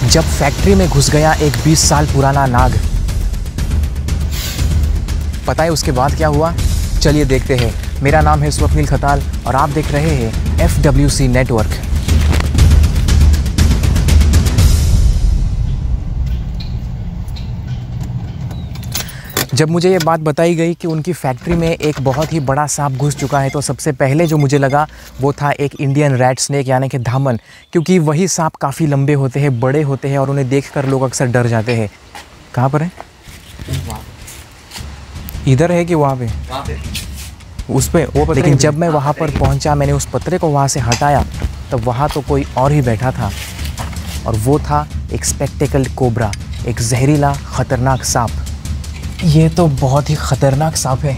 जब फैक्ट्री में घुस गया एक 20 साल पुराना नाग। पता है उसके बाद क्या हुआ? चलिए देखते हैं। मेरा नाम है स्वप्निल खताल और आप देख रहे हैं FWC नेटवर्क। जब मुझे ये बात बताई गई कि उनकी फैक्ट्री में एक बहुत ही बड़ा सांप घुस चुका है, तो सबसे पहले जो मुझे लगा वो था एक इंडियन रैट स्नेक यानी कि धामन, क्योंकि वही सांप काफ़ी लंबे होते हैं, बड़े होते हैं और उन्हें देखकर लोग अक्सर डर जाते हैं। कहाँ पर है? इधर है कि वहाँ पे? उस पे वो। लेकिन जब मैं वहाँ पर पहुँचा, मैंने उस पतरे को वहाँ से हटाया, तब वहाँ तो कोई और ही बैठा था और वो था एक स्पेक्टेकल्ड कोबरा, एक जहरीला ख़तरनाक सांप। ये तो बहुत ही ख़तरनाक सांप है,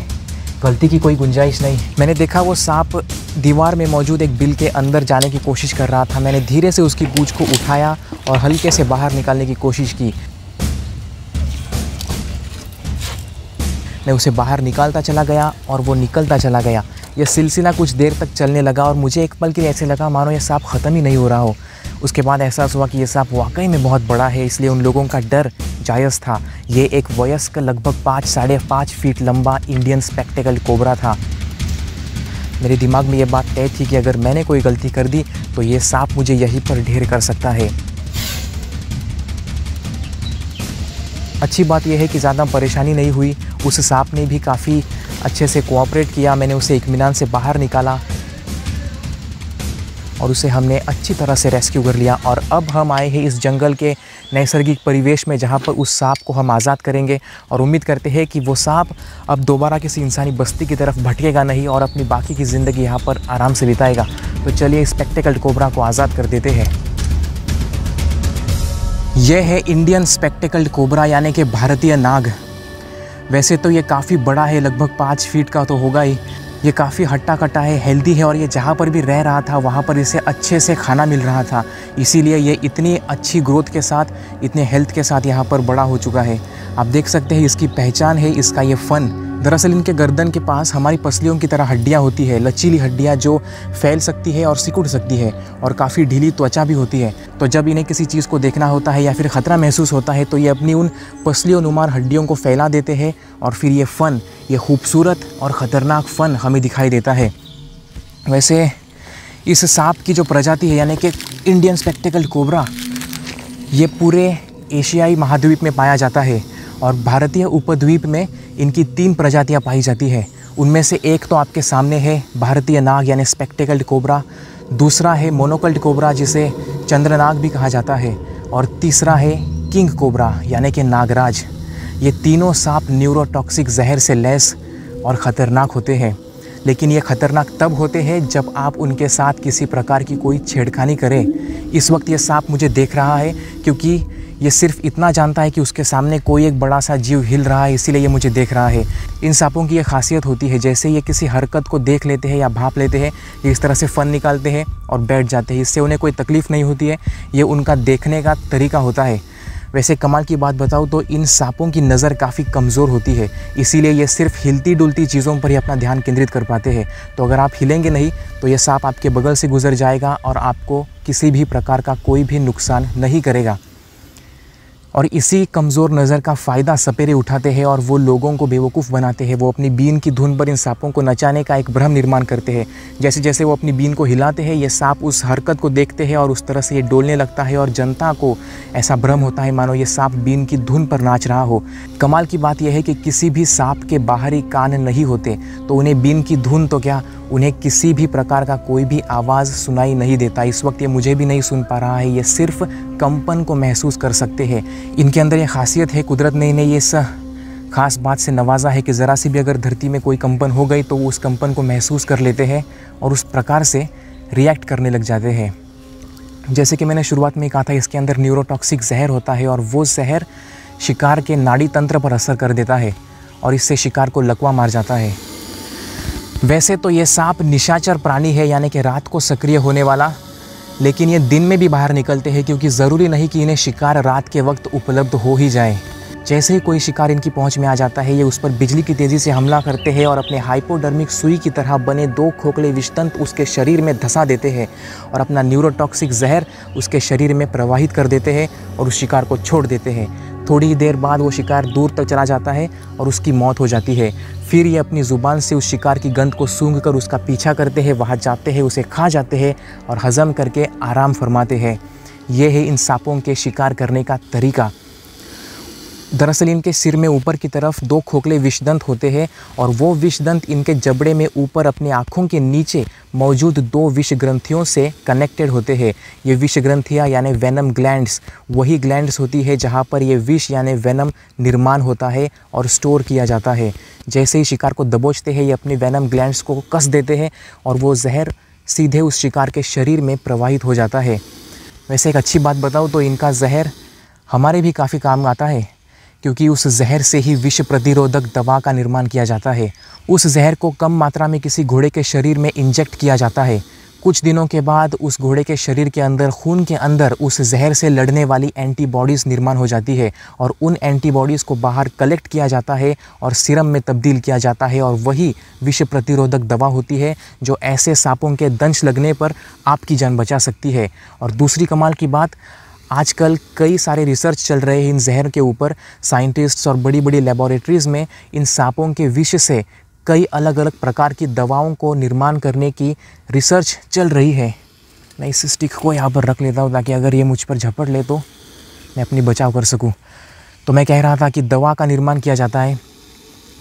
गलती की कोई गुंजाइश नहीं। मैंने देखा वो सांप दीवार में मौजूद एक बिल के अंदर जाने की कोशिश कर रहा था। मैंने धीरे से उसकी पूंछ को उठाया और हल्के से बाहर निकालने की कोशिश की। मैं उसे बाहर निकालता चला गया और वो निकलता चला गया। यह सिलसिला कुछ देर तक चलने लगा और मुझे एक पल के लिए ऐसे लगा मानो ये सांप ख़त्म ही नहीं हो रहा हो। उसके बाद एहसास हुआ कि ये सांप वाकई में बहुत बड़ा है, इसलिए उन लोगों का डर जायज़ था। ये एक वयस्क लगभग 5-5.5 फीट लंबा इंडियन स्पेक्टेकल्ड कोबरा था। मेरे दिमाग में ये बात तय थी कि अगर मैंने कोई गलती कर दी तो ये सांप मुझे यहीं पर ढेर कर सकता है। अच्छी बात यह है कि ज़्यादा परेशानी नहीं हुई। उस सांप ने भी काफ़ी अच्छे से कोऑपरेट किया। मैंने उसे इत्मीनान से बाहर निकाला और उसे हमने अच्छी तरह से रेस्क्यू कर लिया। और अब हम आए हैं इस जंगल के नैसर्गिक परिवेश में, जहाँ पर उस सांप को हम आज़ाद करेंगे और उम्मीद करते हैं कि वो सांप अब दोबारा किसी इंसानी बस्ती की तरफ भटकेगा नहीं और अपनी बाकी की ज़िंदगी यहाँ पर आराम से बिताएगा। तो चलिए स्पेक्टेकल्ड कोबरा को आज़ाद कर देते हैं। यह है इंडियन स्पेक्टेकल्ड कोबरा यानी कि भारतीय नाग। वैसे तो ये काफ़ी बड़ा है, लगभग 5 फीट का तो होगा ही। ये काफ़ी हट्टा कट्टा है, हेल्दी है और ये जहाँ पर भी रह रहा था वहाँ पर इसे अच्छे से खाना मिल रहा था, इसीलिए ये इतनी अच्छी ग्रोथ के साथ, इतने हेल्थ के साथ यहाँ पर बड़ा हो चुका है। आप देख सकते हैं इसकी पहचान है इसका ये फन। दरअसल इनके गर्दन के पास हमारी पसलियों की तरह हड्डियाँ होती है, लचीली हड्डियाँ जो फैल सकती है और सिकुड़ सकती है, और काफ़ी ढीली त्वचा भी होती है। तो जब इन्हें किसी चीज़ को देखना होता है या फिर ख़तरा महसूस होता है तो ये अपनी उन पसलियों नुमार हड्डियों को फैला देते हैं और फिर ये फ़न, ये खूबसूरत और ख़तरनाक फ़न हमें दिखाई देता है। वैसे इस सांप की जो प्रजाति है यानी कि इंडियन स्पेक्टेकल्ड कोबरा, ये पूरे एशियाई महाद्वीप में पाया जाता है और भारतीय उपद्वीप में इनकी 3 प्रजातियां पाई जाती है। उनमें से एक तो आपके सामने है भारतीय नाग यानी स्पेक्टेकल्ड कोबरा, दूसरा है मोनोकल्ड कोबरा जिसे चंद्रनाग भी कहा जाता है, और तीसरा है किंग कोबरा यानी कि नागराज। ये तीनों सांप न्यूरोटॉक्सिक जहर से लैस और ख़तरनाक होते हैं, लेकिन ये ख़तरनाक तब होते हैं जब आप उनके साथ किसी प्रकार की कोई छेड़खानी करें। इस वक्त ये सांप मुझे देख रहा है क्योंकि ये सिर्फ इतना जानता है कि उसके सामने कोई एक बड़ा सा जीव हिल रहा है, इसीलिए ये मुझे देख रहा है। इन सांपों की ये खासियत होती है, जैसे ये किसी हरकत को देख लेते हैं या भांप लेते हैं, ये इस तरह से फ़न निकालते हैं और बैठ जाते हैं। इससे उन्हें कोई तकलीफ़ नहीं होती है, ये उनका देखने का तरीका होता है। वैसे कमाल की बात बताऊँ तो इन सांपों की नज़र काफ़ी कमज़ोर होती है, इसीलिए ये सिर्फ हिलती डुलती चीज़ों पर ही अपना ध्यान केंद्रित कर पाते हैं। तो अगर आप हिलेंगे नहीं तो ये सांप आपके बगल से गुजर जाएगा और आपको किसी भी प्रकार का कोई भी नुकसान नहीं करेगा। और इसी कमज़ोर नज़र का फ़ायदा सपेरे उठाते हैं और वो लोगों को बेवकूफ़ बनाते हैं। वो अपनी बीन की धुन पर इन सांपों को नचाने का एक भ्रम निर्माण करते हैं। जैसे जैसे वो अपनी बीन को हिलाते हैं, ये सांप उस हरकत को देखते हैं और उस तरह से ये डोलने लगता है और जनता को ऐसा भ्रम होता है मानो ये सांप बीन की धुन पर नाच रहा हो। कमाल की बात यह है कि किसी भी सांप के बाहरी कान नहीं होते, तो उन्हें बीन की धुन तो क्या, उन्हें किसी भी प्रकार का कोई भी आवाज़ सुनाई नहीं देता। इस वक्त ये मुझे भी नहीं सुन पा रहा है, ये सिर्फ कंपन को महसूस कर सकते हैं। इनके अंदर ये खासियत है, कुदरत ने इन्हें ये इस ख़ास बात से नवाजा है कि ज़रा सी भी अगर धरती में कोई कंपन हो गई तो वो उस कंपन को महसूस कर लेते हैं और उस प्रकार से रिएक्ट करने लग जाते हैं। जैसे कि मैंने शुरुआत में कहा था, इसके अंदर न्यूरोटॉक्सिक जहर होता है और वो जहर शिकार के नाड़ी तंत्र पर असर कर देता है और इससे शिकार को लकवा मार जाता है। वैसे तो ये सांप निशाचर प्राणी है यानी कि रात को सक्रिय होने वाला, लेकिन ये दिन में भी बाहर निकलते हैं क्योंकि ज़रूरी नहीं कि इन्हें शिकार रात के वक्त उपलब्ध हो ही जाए। जैसे ही कोई शिकार इनकी पहुंच में आ जाता है, ये उस पर बिजली की तेज़ी से हमला करते हैं और अपने हाइपोडर्मिक सुई की तरह बने 2 खोखले विषतंत उसके शरीर में धंसा देते हैं और अपना न्यूरोटॉक्सिक जहर उसके शरीर में प्रवाहित कर देते हैं और उस शिकार को छोड़ देते हैं। थोड़ी ही देर बाद वो शिकार दूर तक चला जाता है और उसकी मौत हो जाती है। फिर ये अपनी ज़ुबान से उस शिकार की गंध को सूंघ कर उसका पीछा करते हैं, वहाँ जाते हैं, उसे खा जाते हैं और हज़म करके आराम फरमाते हैं। ये है इन सांपों के शिकार करने का तरीका। दरअसल इनके सिर में ऊपर की तरफ 2 खोखले विषदंत होते हैं और वो विषदंत इनके जबड़े में ऊपर अपनी आँखों के नीचे मौजूद 2 विष ग्रंथियों से कनेक्टेड होते हैं। ये विष ग्रंथियाँ यानी वेनम ग्लैंड्स वही ग्लैंड्स होती है जहाँ पर ये विष यानी वेनम निर्माण होता है और स्टोर किया जाता है। जैसे ही शिकार को दबोचते हैं, ये अपनी वेनम ग्लैंड्स को कस देते हैं और वो जहर सीधे उस शिकार के शरीर में प्रवाहित हो जाता है। वैसे एक अच्छी बात बताऊँ तो इनका जहर हमारे भी काफ़ी काम आता है, क्योंकि उस जहर से ही विष प्रतिरोधक दवा का निर्माण किया जाता है। उस जहर को कम मात्रा में किसी घोड़े के शरीर में इंजेक्ट किया जाता है। कुछ दिनों के बाद उस घोड़े के शरीर के अंदर, खून के अंदर उस जहर से लड़ने वाली एंटीबॉडीज़ निर्माण हो जाती है और उन एंटीबॉडीज़ को बाहर कलेक्ट किया जाता है और सीरम में तब्दील किया जाता है और वही विष प्रतिरोधक दवा होती है जो ऐसे सांपों के दंश लगने पर आपकी जान बचा सकती है। और दूसरी कमाल की बात, आजकल कई सारे रिसर्च चल रहे हैं इन जहर के ऊपर। साइंटिस्ट्स और बड़ी बड़ी लेबोरेटरीज़ में इन सांपों के विष से कई अलग अलग प्रकार की दवाओं को निर्माण करने की रिसर्च चल रही है। मैं इस स्टिक को यहाँ पर रख लेता हूँ ताकि अगर ये मुझ पर झपट ले तो मैं अपनी बचाव कर सकूँ। तो मैं कह रहा था कि दवा का निर्माण किया जाता है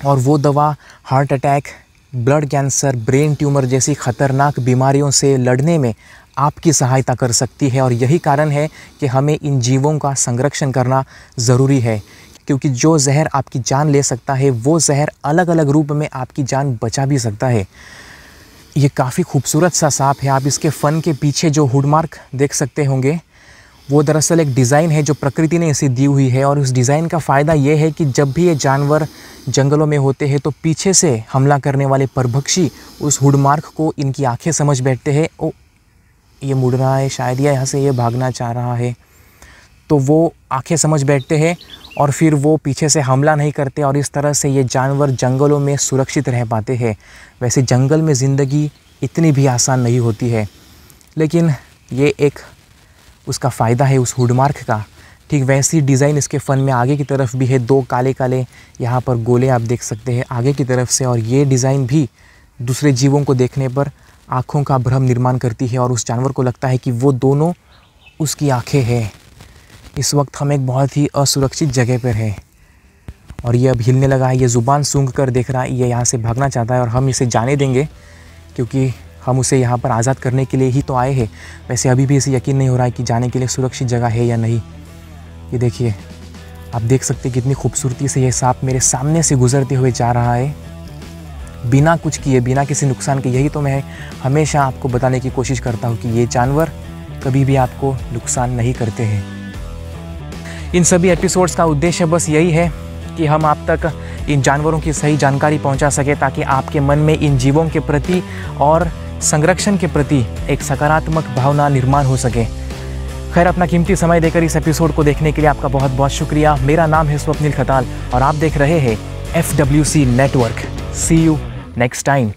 और वो दवा heart attack, blood cancer, brain tumour जैसी ख़तरनाक बीमारियों से लड़ने में आपकी सहायता कर सकती है। और यही कारण है कि हमें इन जीवों का संरक्षण करना ज़रूरी है, क्योंकि जो जहर आपकी जान ले सकता है वो जहर अलग अलग रूप में आपकी जान बचा भी सकता है। ये काफ़ी खूबसूरत सा सांप है। आप इसके फन के पीछे जो हुड मार्क देख सकते होंगे, वो दरअसल एक डिज़ाइन है जो प्रकृति ने इसे दी हुई है। और उस डिज़ाइन का फ़ायदा ये है कि जब भी ये जानवर जंगलों में होते हैं तो पीछे से हमला करने वाले परभक्षी उस हुड मार्क को इनकी आँखें समझ बैठते हैं। ओ, ये मुड़ रहा है शायद, या यहाँ से ये भागना चाह रहा है, तो वो आंखें समझ बैठते हैं और फिर वो पीछे से हमला नहीं करते और इस तरह से ये जानवर जंगलों में सुरक्षित रह पाते हैं। वैसे जंगल में ज़िंदगी इतनी भी आसान नहीं होती है, लेकिन ये एक उसका फ़ायदा है उस हुड मार्क का। ठीक वैसी डिज़ाइन इसके फ़न में आगे की तरफ भी है। 2 काले काले यहाँ पर गोले आप देख सकते हैं आगे की तरफ से, और ये डिज़ाइन भी दूसरे जीवों को देखने पर आँखों का भ्रम निर्माण करती है और उस जानवर को लगता है कि वो दोनों उसकी आँखें हैं। इस वक्त हम एक बहुत ही असुरक्षित जगह पर है और ये अब हिलने लगा है। ये ज़ुबान सूंघ कर देख रहा है, ये यहाँ से भागना चाहता है और हम इसे जाने देंगे क्योंकि हम उसे यहाँ पर आज़ाद करने के लिए ही तो आए हैं। वैसे अभी भी इसे यकीन नहीं हो रहा है कि जाने के लिए सुरक्षित जगह है या नहीं। ये देखिए, आप देख सकते हैं कितनी खूबसूरती से ये सांप मेरे सामने से गुजरते हुए जा रहा है, बिना कुछ किए, बिना किसी नुकसान के। यही तो मैं हमेशा आपको बताने की कोशिश करता हूँ कि ये जानवर कभी भी आपको नुकसान नहीं करते हैं। इन सभी एपिसोड्स का उद्देश्य बस यही है कि हम आप तक इन जानवरों की सही जानकारी पहुंचा सके, ताकि आपके मन में इन जीवों के प्रति और संरक्षण के प्रति एक सकारात्मक भावना निर्माण हो सके। खैर, अपना कीमती समय देकर इस एपिसोड को देखने के लिए आपका बहुत बहुत शुक्रिया। मेरा नाम है स्वप्निल खताल और आप देख रहे हैं FWC network. See you next time.